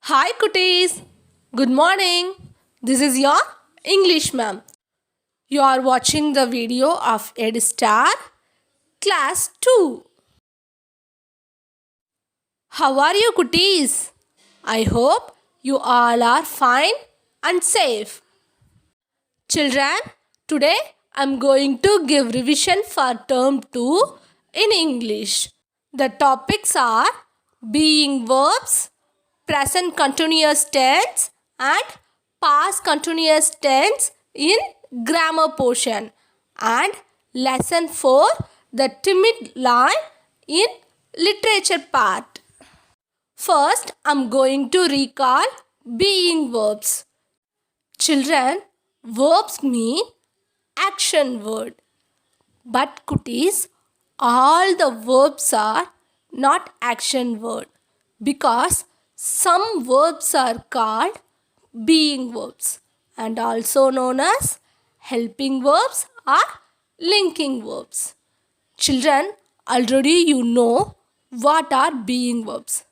Hi cuties, good morning. This is your English ma'am. You are watching the video of EdStar Class 2. How are you cuties? I hope you all are fine and safe. Children, today I am going to give revision for term 2 in English. The topics are being verbs, present continuous tense and past continuous tense in grammar portion, and lesson 4, the timid line in literature part. First, I am going to recall being verbs. Children, verbs mean action word. But cuties, all the verbs are not action word because some verbs are called being verbs and also known as helping verbs or linking verbs. Children, already you know what are being verbs.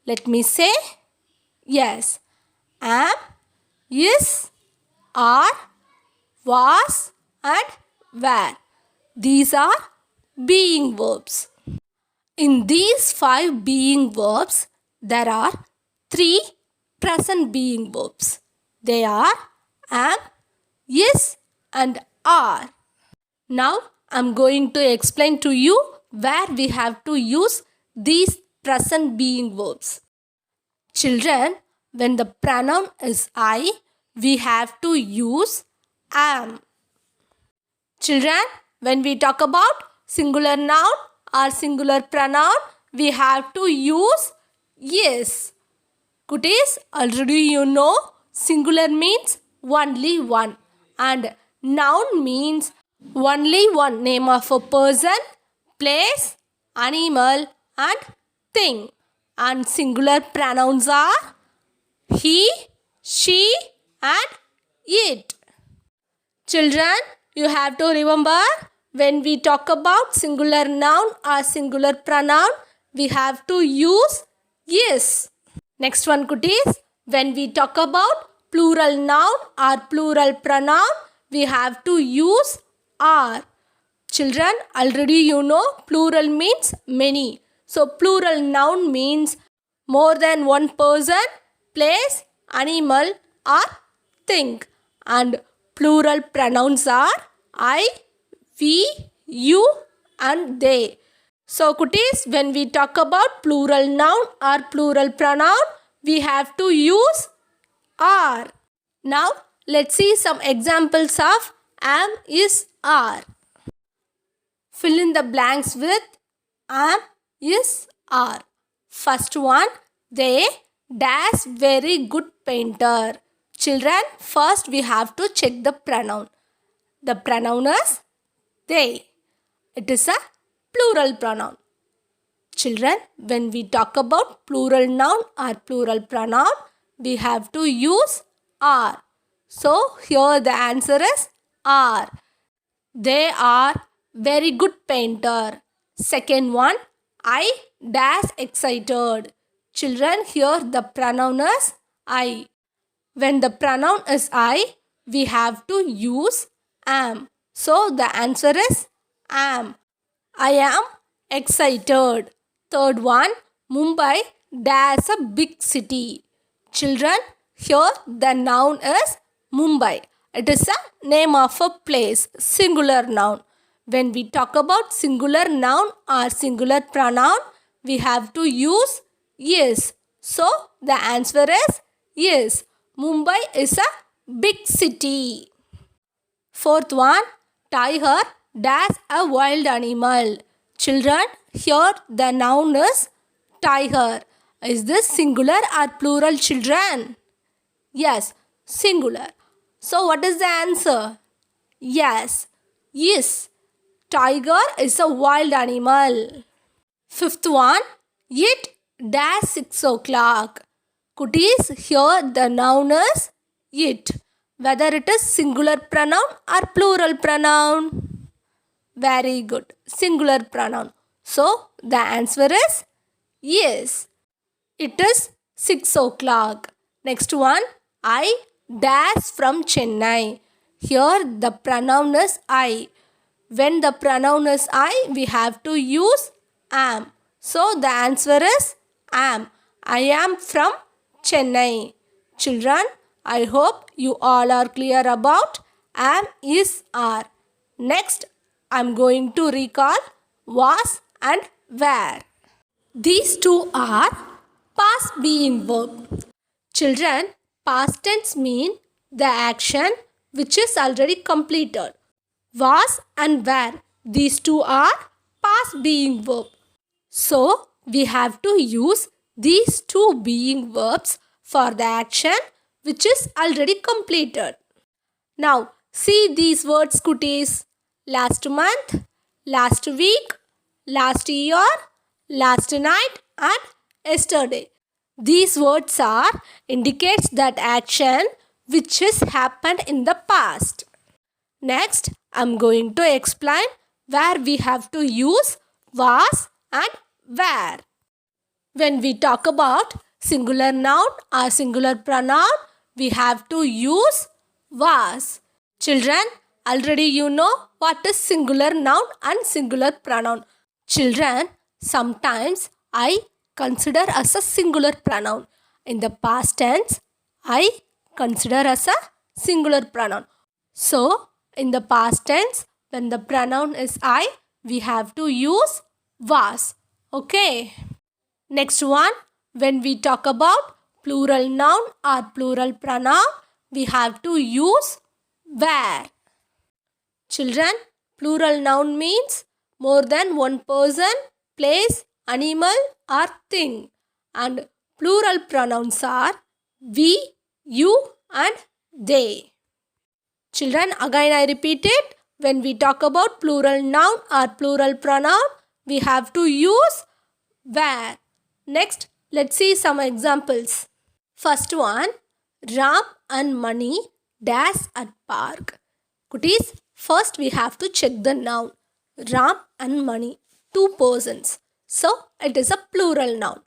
Let me say yes. Am, is, are, was and were. These are being verbs. In these 5 being verbs, there are 3 present being verbs. They are am, is and are. Now I am going to explain to you where we have to use these present being verbs. Children, when the pronoun is I, we have to use am. Children, when we talk about singular noun or singular pronoun, we have to use yes. Cuties, already you know singular means only one and noun means only one name of a person, place, animal and thing. And singular pronouns are he, she and it. Children, you have to remember when we talk about singular noun or singular pronoun, we have to use yes. Next one cuties, when we talk about plural noun or plural pronoun, we have to use are. Children, already you know plural means many. So plural noun means more than one person, place, animal or thing. And plural pronouns are I, we, you and they. So cuties, when we talk about plural noun or plural pronoun, we have to use are. Now let's see some examples of am, is, are. Fill in the blanks with am, is, are. First one, they dash very good painter. Children, first we have to check the pronoun. The pronoun is they. It is a plural pronoun. Children, when we talk about plural noun or plural pronoun, we have to use are. So here the answer is are. They are very good painter. Second one, I dash excited. Children, here the pronoun is I. When the pronoun is I, we have to use am. So the answer is am. I am excited. Third one, Mumbai dash a big city. Children, here the noun is Mumbai. It is a name of a place, singular noun. When we talk about singular noun or singular pronoun, we have to use yes. So the answer is yes. Mumbai is a big city. Fourth one, tiger dash a wild animal. Children, here the noun is tiger. Is this singular or plural, children? Yes, singular. So what is the answer? Yes. Yes. Tiger is a wild animal. Fifth one, it dash 6 o'clock. Cuties, here the noun is it. Whether it is singular pronoun or plural pronoun. Very good. Singular pronoun. So the answer is yes. It is 6 o'clock. Next one, I dash from Chennai. Here the pronoun is I. When the pronoun is I, we have to use am. So the answer is am. I am from Chennai. Children, I hope you all are clear about am, is, are. Next, I am going to recall was and were. These two are past being verb. Children, past tense mean the action which is already completed. Was and were, these two are past being verb. So, we have to use these two being verbs for the action which is already completed. Now, see these words, cuties. Last month, last week, last year, last night and yesterday. These words are indicates that action which has happened in the past. Next, I am going to explain where we have to use was and were. When we talk about singular noun or singular pronoun, we have to use was. Children, already you know what is singular noun and singular pronoun. Children, sometimes I consider as a singular pronoun. In the past tense, I consider as a singular pronoun. So, in the past tense, when the pronoun is I, we have to use was. Okay. Next one, when we talk about plural noun or plural pronoun, we have to use were. Children, plural noun means more than one person, place, animal or thing. And plural pronouns are we, you and they. Children, again I repeat it. When we talk about plural noun or plural pronoun, we have to use were. Next, let's see some examples. First one, Ram and Mani dash at park. Cuties, first we have to check the noun. Ram and Mani, two persons. So, it is a plural noun.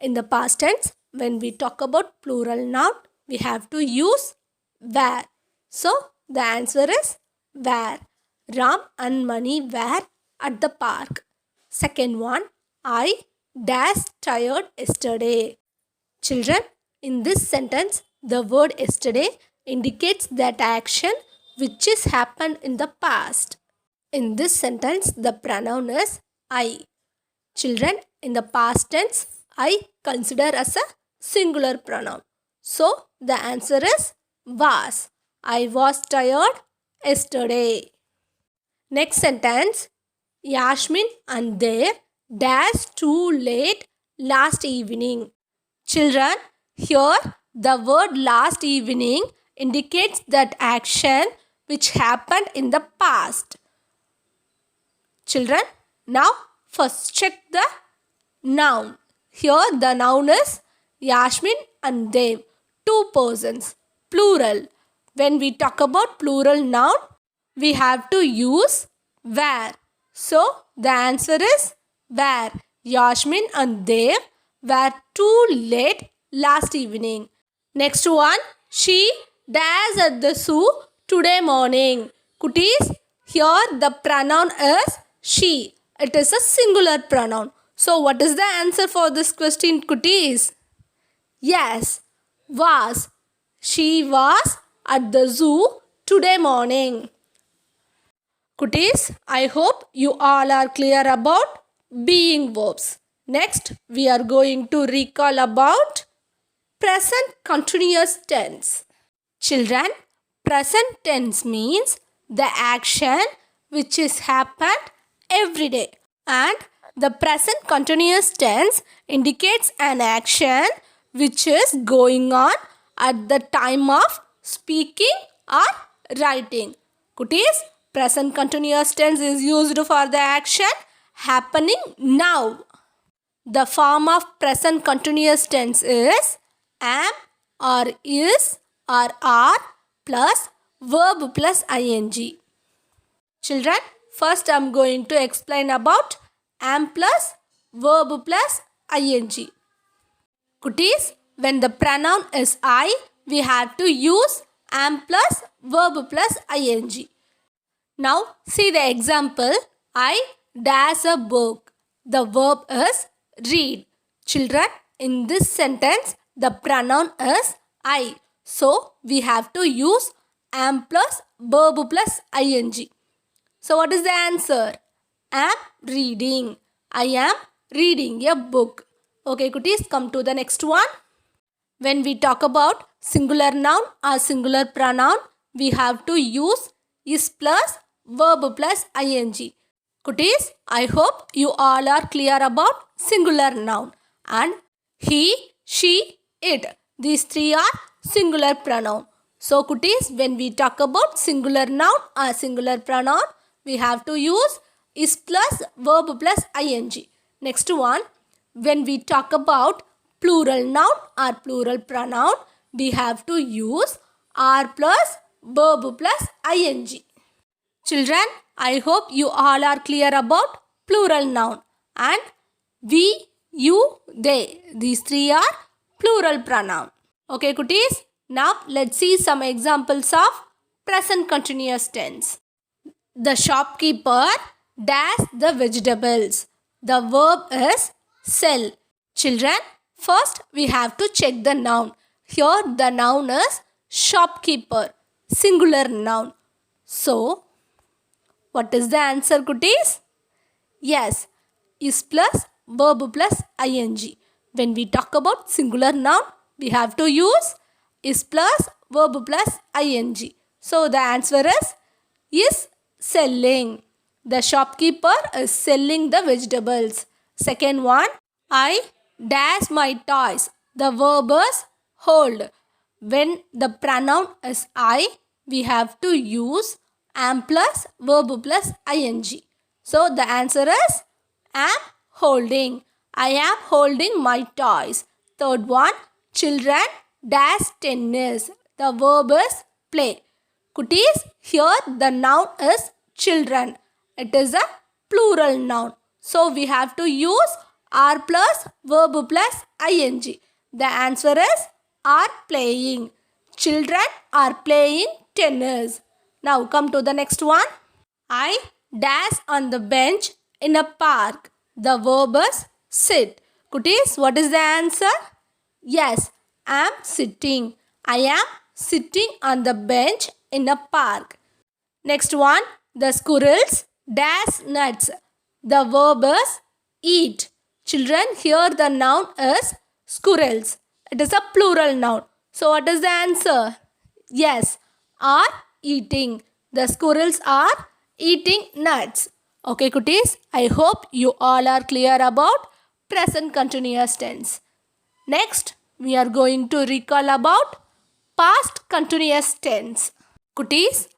In the past tense, when we talk about plural noun, we have to use were. So, the answer is were. Ram and Mani were at the park. Second one, I dash tired yesterday. Children, in this sentence, the word yesterday indicates that action which is happened in the past. In this sentence, the pronoun is I. Children, in the past tense, I consider as a singular pronoun. So, the answer is was. I was tired yesterday. Next sentence, Yasmin and Dev dashed too late last evening. Children, here the word last evening indicates that action which happened in the past. Children, now first check the noun. Here the noun is Yasmin and Dev, two persons, plural. When we talk about plural noun, we have to use were. So, the answer is were. Yasmin and Dev were too late last evening. Next one, she dashed at the zoo today morning. Cuties, here the pronoun is she. It is a singular pronoun. So, what is the answer for this question, cuties? Yes, was. She was at the zoo today morning. Cuties, I hope you all are clear about being verbs. Next, we are going to recall about present continuous tense. Children, present tense means the action which is happened every day, and the present continuous tense indicates an action which is going on at the time of speaking or writing. Cuties, present continuous tense is used for the action happening now. The form of present continuous tense is am or is or are plus verb plus ing. Children, first I am going to explain about am plus verb plus ing. Cuties, when the pronoun is I, we have to use am plus verb plus ing. Now see the example. I dash a book. The verb is read. Children, in this sentence, the pronoun is I. So we have to use am plus verb plus ing. So what is the answer? Am reading. I am reading a book. Okay, cuties, come to the next one. When we talk about singular noun or singular pronoun, we have to use is plus verb plus ing. Cuties, I hope you all are clear about singular noun. And he, she, it. These three are singular pronoun. So cuties, when we talk about singular noun or singular pronoun, we have to use is plus verb plus ing. Next one, when we talk about plural noun or plural pronoun, we have to use are plus verb plus ing. Children, I hope you all are clear about plural noun. And we, you, they. These three are plural pronoun. Okay, cuties. Now let's see some examples of present continuous tense. The shopkeeper dashed the vegetables. The verb is sell. Children, first we have to check the noun. Here the noun is shopkeeper, singular noun. So, what is the answer, cuties? Yes, is plus verb plus ing. When we talk about singular noun, we have to use is plus verb plus ing. So, the answer is selling. The shopkeeper is selling the vegetables. Second one, I dash my toys. The verb is hold. When the pronoun is I, we have to use am plus verb plus ing. So the answer is am holding. I am holding my toys. Third one, children dash tennis. The verb is play. Cuties, here the noun is children. It is a plural noun. So we have to use are plus verb plus ing. The answer is are playing. Children are playing tennis. Now come to the next one. I dash on the bench in a park. The verb is sit. Cuties, what is the answer? Yes, I am sitting. I am sitting on the bench in a park. Next one, the squirrels dash nuts. The verb is eat. Children, here the noun is squirrels. It is a plural noun. So what is the answer? Yes, are eating. The squirrels are eating nuts. Okay, cuties, I hope you all are clear about present continuous tense. Next, we are going to recall about past continuous tense. Cuties,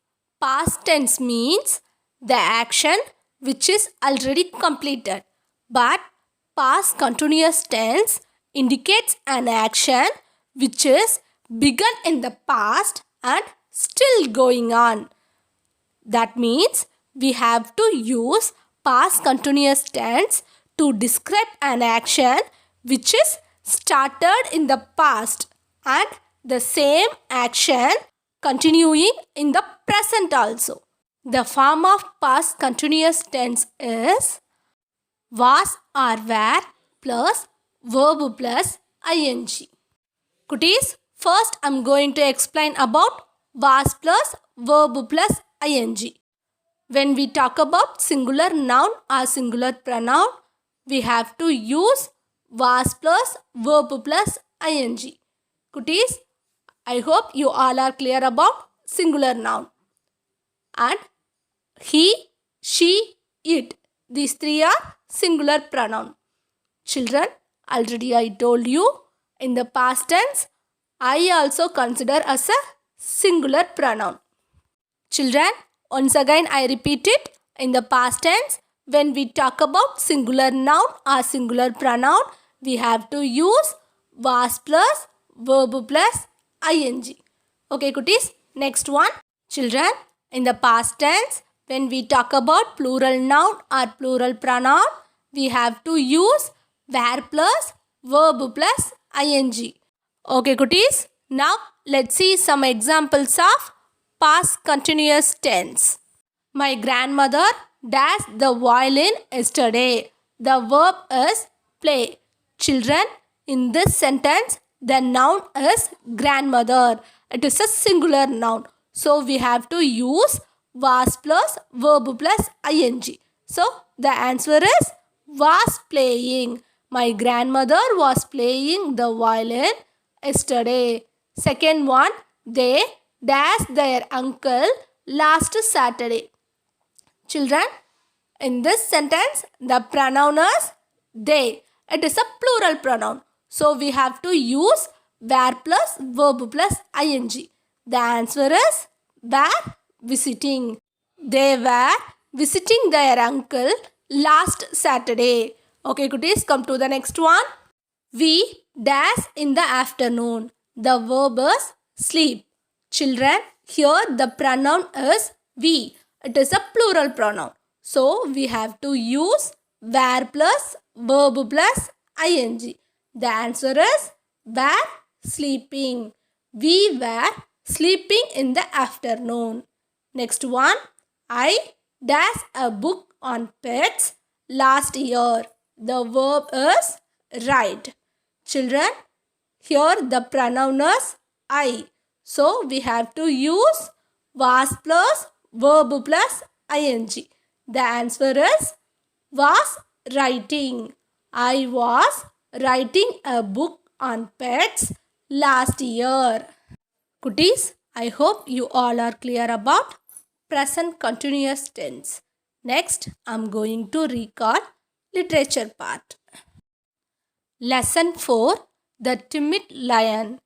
past tense means the action which is already completed. But past continuous tense indicates an action which is begun in the past and still going on. That means we have to use past continuous tense to describe an action which is started in the past and the same action continuing in the present also. The form of past continuous tense is was or were plus verb plus ing. Cuties, first I am going to explain about was plus verb plus ing. When we talk about singular noun or singular pronoun, we have to use was plus verb plus ing. Cuties, I hope you all are clear about singular noun. And he, she, it. These three are singular pronoun. Children, already I told you in the past tense, I also consider as a singular pronoun. Children, once again I repeat it. In the past tense, when we talk about singular noun or singular pronoun, we have to use was plus verb plus ing. Okay, cuties. Next one. Children, in the past tense, when we talk about plural noun or plural pronoun, we have to use were plus verb plus ing. Okay, cuties. Now let's see some examples of past continuous tense. My grandmother dashed the violin yesterday. The verb is play. Children, in this sentence, the noun is grandmother. It is a singular noun. So we have to use was plus verb plus ing. So the answer is was playing. My grandmother was playing the violin yesterday. Second one, they dashed their uncle last Saturday. Children, in this sentence, the pronoun is they. It is a plural pronoun. So we have to use were plus verb plus ing. The answer is were visiting. They were visiting their uncle last Saturday. Okay, cuties, come to the next one. We dash in the afternoon. The verb is sleep. Children, here the pronoun is we. It is a plural pronoun. So we have to use were plus verb plus ing. The answer is were sleeping. We were sleeping in the afternoon. Next one. I dash a book on pets last year. The verb is write. Children, here the pronoun is I. So we have to use was plus verb plus ing. The answer is was writing. I was writing a book on pets last year. Cuties, I hope you all are clear about present continuous tense. Next, I'm going to recall literature part. Lesson 4, The Timid Lion.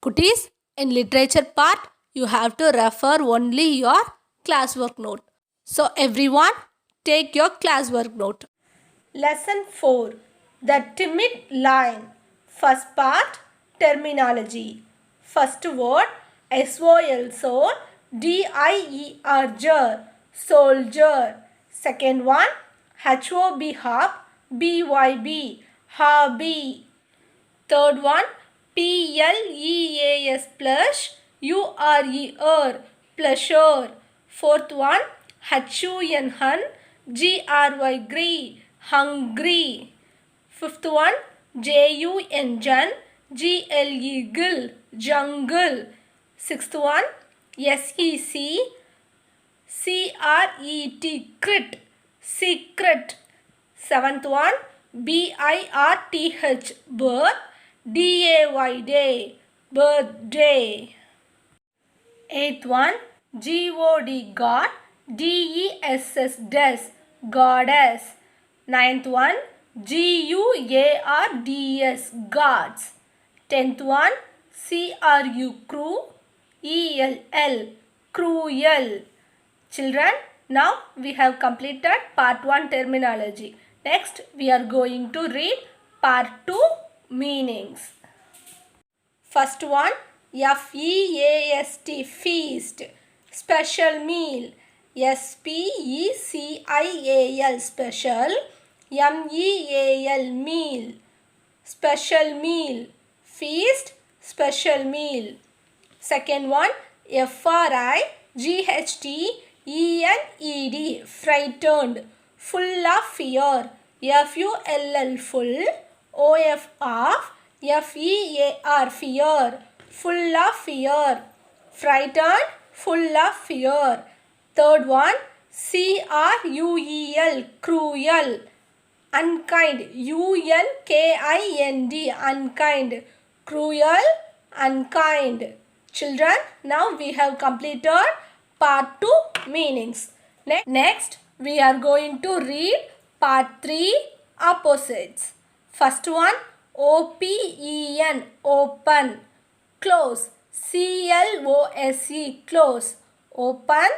Cuties, in literature part, you have to refer only your classwork note. So everyone, take your classwork note. Lesson 4, The Timid Lion. First part, terminology. First word, S-O-L, soul, D-I-E-R, ger, soldier. Second one, H-O-B, hop, B-Y-B, hobby. Third one, P-L-E-A-S, plush, U-R-E, pleasure. Fourth one, H-U-N, hun, G-R-Y, gree, hungry. Fifth one, J-U-N, jun, G-L-E, gill, jungle. Sixth one, S-E-C, C-R-E-T, crit, secret. Seventh one, B-I-R-T-H, birth, D-A-Y, day, birthday. Eighth one, G-O-D, God, D-E-S-S, des, goddess. Ninth one, G-U-A-R-D-S, gods. Tenth one, C-R-U, crew, E-L-L, cruel. Children, now we have completed part 1 terminology. Next, we are going to read part 2 meanings. First one, F-E-A-S-T, feast, special meal. S-P-E-C-I-A-L, special. M-E-A-L, meal, special meal. Feast, special meal. Second one, F-R-I-G-H-T-E-N-E-D, frightened, full of fear. F-U-L-L, full, O-F, off, F-E-A-R, fear, full of fear. Frightened, full of fear. Third one, C-R-U-E-L, cruel, unkind, U-N-K-I-N-D, unkind, cruel, unkind. Children, now we have completed part 2 meanings. Next, we are going to read part 3 opposites. First one, O-P-E-N, open, close, C-L-O-S-E, close, open,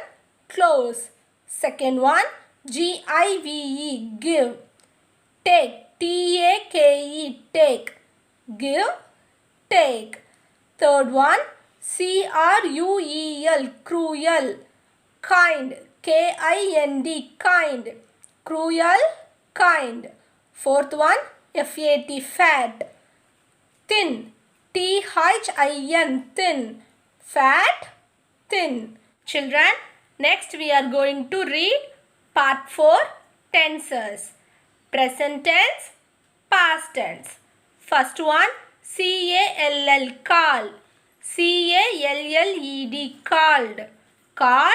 close. Second one, G-I-V-E, give, take, T-A-K-E, take, give, take. Third one, C-R-U-E-L, cruel, kind, K-I-N-D, kind, cruel, kind. Fourth one, F-A-T, fat, thin, Thin, thin. Fat, thin. Children, next we are going to read part 4, tenses. Present tense, past tense. First one, call, call. Called, called. Call,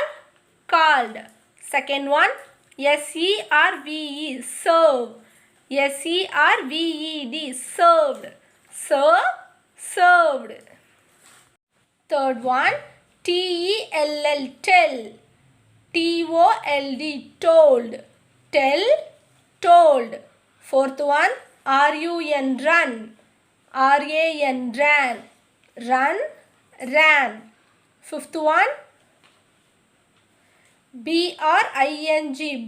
called. Second one, serve, serve. Served, served. Serve, served. Third one, tell, tell. Told, tell, told. Fourth one, run, run. Ran, run, ran. Fifth one, bring,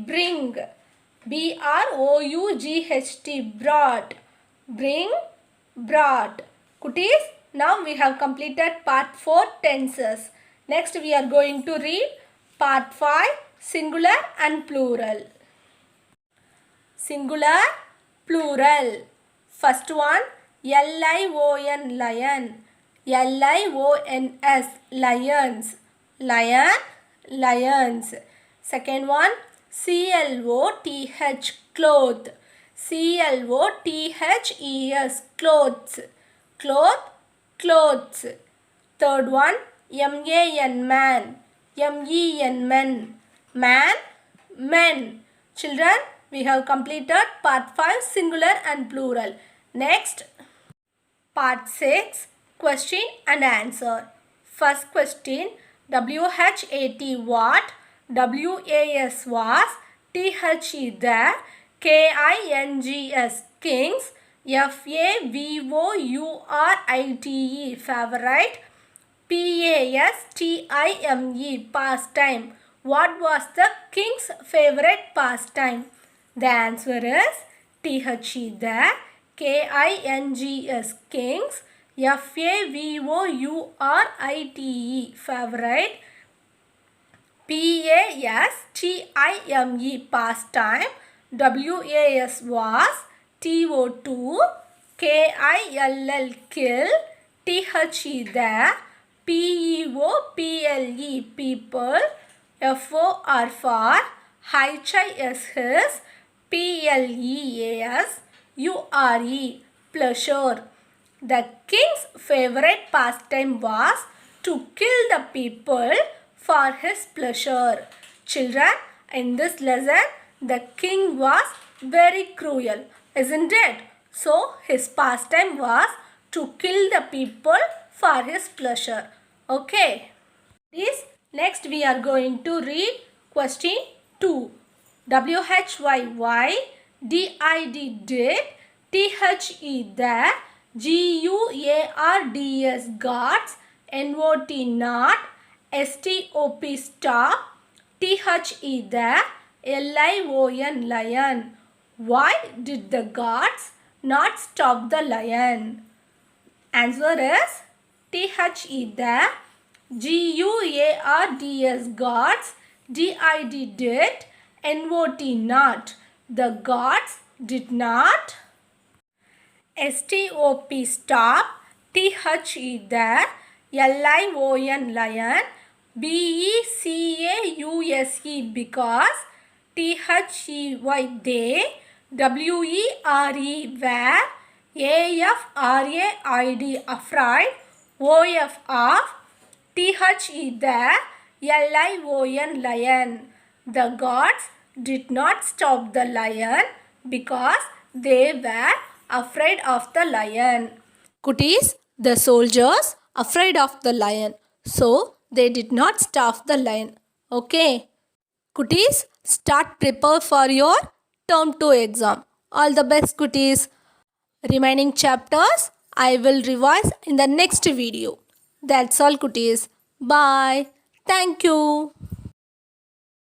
bring. Brought, bring, brought. Cuties, now we have completed part 4 tenses. Next we are going to read part 5 singular and plural. Singular, plural. First one, lion, lion. Lions, lions. Lion, lions. Second one, cloth, cloth. Clothes, clothes. Cloth, clothes. Third one, man. Men. Man, men. Children, we have completed part 5 singular and plural. Next, part 6 question and answer. First question, WHAT what, WAS was, THE the, KINGS kings, FAVOURITE favorite, PASTIME pastime. What was the king's favorite pastime? The answer is THE the, KINGS kings, FAVOURITE favorite, PASTIME pastime, WAS was, TO2, KILL kill, THE the, PEOPLE people, FOR for, HIS his, PLEAS, URE pleasure. The king's favorite pastime was to kill the people for his pleasure. Children, in this lesson, the king was very cruel, isn't it? So, his pastime was to kill the people for his pleasure. Okay. Next we are going to read question 2. WHY, DID did, THE the, GUARDS gods, NOT not, STOP stop, THE the, LION lion. Why did the gods not stop the lion? Answer is THE the, GUARDS gods, DID did, NOT not. The gods did not. STOP stop, THE the, LION lion, BECAUSE because, THEY they, WERE where, AFRAID afraid, OF of, THE the, LION lion. The gods did not stop the lion because they were afraid of the lion. Cuties, the soldiers afraid of the lion, so they did not stop the lion. Okay. Cuties, start prepare for your term 2 exam. All the best, cuties. Remaining chapters I will revise in the next video. That's all, cuties. Bye. Thank you.